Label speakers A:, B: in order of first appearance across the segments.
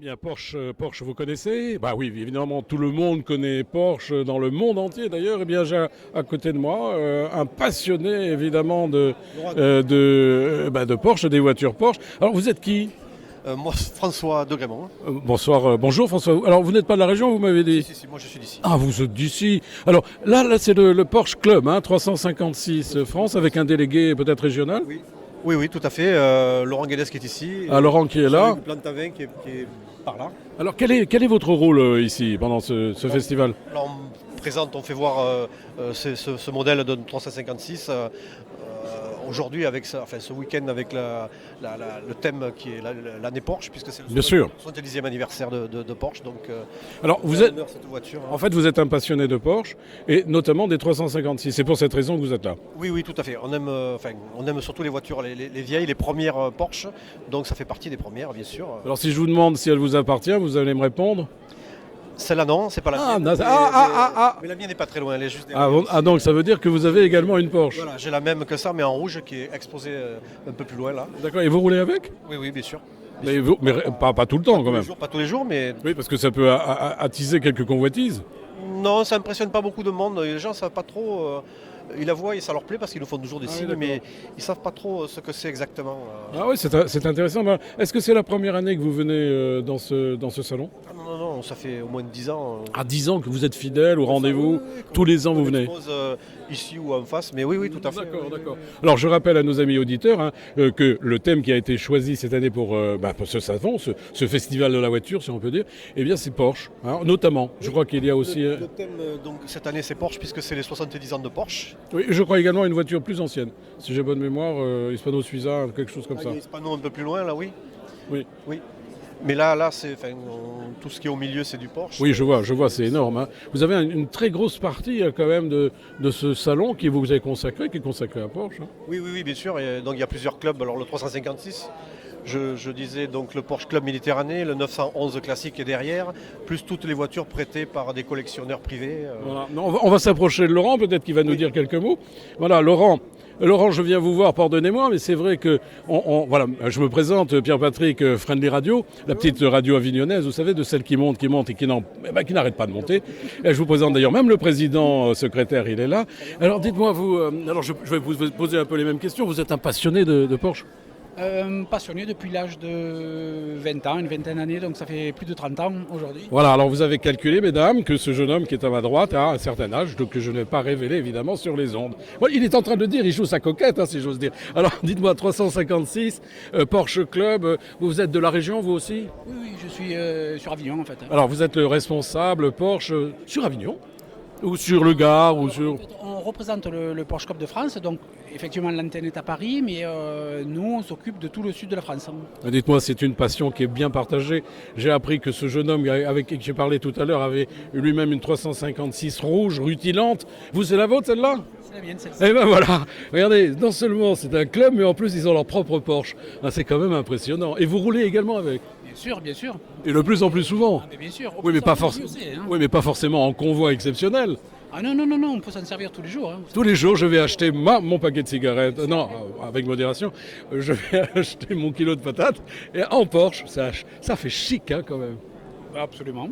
A: Eh bien, Porsche, vous connaissez? Bah oui, évidemment, tout le monde connaît Porsche dans le monde entier. D'ailleurs, eh bien, j'ai à côté de moi un passionné, évidemment, de Porsche, des voitures Porsche. Alors, vous êtes qui?
B: Moi, François de Grémont.
A: Bonsoir, bonjour François. Alors, vous n'êtes pas de la région, vous m'avez dit?
B: Si, moi je suis d'ici.
A: Ah, vous êtes d'ici. Alors, là c'est le Porsche Club, 356 France, avec un délégué peut-être régional.
B: Oui, tout à fait. Laurent Guedes qui est ici.
A: Ah, Laurent qui est là.
B: Plantavin qui est par là.
A: Alors, quel est votre rôle ici, pendant ce festival?
B: Alors, on fait voir ce modèle de 356 aujourd'hui, avec ce week-end avec le thème qui est l'année Porsche, puisque c'est le 70e anniversaire de Porsche. Donc,
A: alors,
B: cette voiture,
A: en fait, vous êtes un passionné de Porsche, et notamment des 356. C'est pour cette raison que vous êtes là?
B: Oui, tout à fait. On aime surtout les voitures, les vieilles, les premières Porsche. Donc ça fait partie des premières, bien sûr.
A: Alors, si je vous demande si elle vous appartient, vous allez me répondre?
B: Celle-là, non, c'est pas la mienne. Mais la mienne n'est pas très loin, elle est juste derrière.
A: Donc ça veut dire que vous avez également une Porsche?
B: Voilà, j'ai la même que ça, mais en rouge, qui est exposée un peu plus loin, là.
A: D'accord, et vous roulez avec?
B: Oui, bien sûr.
A: Mais pas tout le temps, quand même.
B: Pas tous les jours, mais...
A: Oui, parce que ça peut attiser quelques convoitises.
B: Non, ça impressionne pas beaucoup de monde. Les gens ne savent pas trop... Ils la voient et ça leur plaît parce qu'ils nous font toujours des signes, mais ils ne savent pas trop ce que c'est exactement.
A: Ah oui, c'est intéressant. Est-ce que c'est la première année que vous venez dans ce salon?
B: Non, ça fait au moins 10 ans.
A: 10 ans que vous êtes fidèle au rendez-vous? Tous les ans vous venez?
B: Ici ou en face, mais oui, tout à fait.
A: D'accord. Alors je rappelle à nos amis auditeurs que le thème qui a été choisi cette année pour ce salon, ce festival de la voiture, si on peut dire, eh bien c'est Porsche, notamment. Je crois qu'il y a aussi...
B: Le thème donc, cette année c'est Porsche, puisque c'est les 70 ans de Porsche.
A: Oui, je crois également une voiture plus ancienne. Si j'ai bonne mémoire, Hispano Suiza, quelque chose comme ça.
B: Hispano un peu plus loin, là, oui.
A: Oui.
B: Mais là tout ce qui est au milieu, c'est du Porsche.
A: Oui, je vois, c'est énorme. Vous avez une très grosse partie quand même de ce salon qui vous est consacré, qui est consacré à Porsche.
B: Oui, bien sûr. Et donc il y a plusieurs clubs. Alors le 356, je disais donc le Porsche Club Méditerranée, le 911 classique est derrière, plus toutes les voitures prêtées par des collectionneurs privés.
A: Voilà. On va s'approcher de Laurent, peut-être qu'il va nous dire quelques mots. Voilà, Laurent, je viens vous voir, pardonnez-moi, mais c'est vrai que, voilà, je me présente, Pierre-Patrick, Friendly Radio, la petite radio avignonnaise, vous savez, de celle qui monte et qui n'arrête pas de monter. Et je vous présente d'ailleurs même le président secrétaire, il est là. Alors dites-moi, je vais vous poser un peu les mêmes questions. Vous êtes un passionné de Porsche?
C: Passionné depuis l'âge de 20 ans, une vingtaine d'années, donc ça fait plus de 30 ans aujourd'hui.
A: Voilà, alors vous avez calculé, mesdames, que ce jeune homme qui est à ma droite a un certain âge, donc que je ne vais pas révéler évidemment sur les ondes. Bon, il est en train de dire, il joue sa coquette, si j'ose dire. Alors dites-moi, 356, Porsche Club, vous êtes de la région, vous aussi?
C: Oui, je suis sur Avignon en fait.
A: Alors vous êtes le responsable Porsche sur Avignon? Ou sur le Gard ou sur...
C: On représente le Porsche Cup de France, donc effectivement l'antenne est à Paris, mais nous on s'occupe de tout le sud de la France.
A: Dites-moi, c'est une passion qui est bien partagée. J'ai appris que ce jeune homme avec qui j'ai parlé tout à l'heure avait lui-même une 356 rouge, rutilante. Vous, c'est la vôtre celle-là?
C: C'est la mienne celle-ci.
A: Eh ben voilà, regardez, non seulement c'est un club, mais en plus ils ont leur propre Porsche. C'est quand même impressionnant. Et vous roulez également avec?
C: Bien sûr.
A: Et le plus en plus souvent?
C: Bien sûr.
A: Oui, mais pas forcément en convoi exceptionnel.
C: Ah non, on peut s'en servir tous les jours.
A: Tous les jours, je vais acheter mon paquet de cigarettes. Non, avec modération. Je vais acheter mon kilo de patates. Et en Porsche, ça fait chic quand même.
C: Absolument.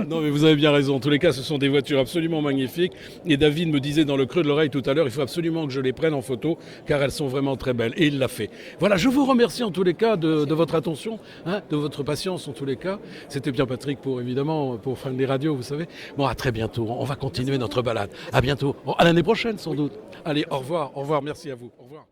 A: Non, mais vous avez bien raison. En tous les cas, ce sont des voitures absolument magnifiques. Et David me disait dans le creux de l'oreille tout à l'heure, il faut absolument que je les prenne en photo, car elles sont vraiment très belles. Et il l'a fait. Voilà, je vous remercie en tous les cas de votre attention, de votre patience en tous les cas. C'était bien Patrick pour Friendly Radio, vous savez. Bon, à très bientôt. On va continuer notre balade. À bientôt. À l'année prochaine, sans doute. Allez, au revoir, merci à vous. Au revoir.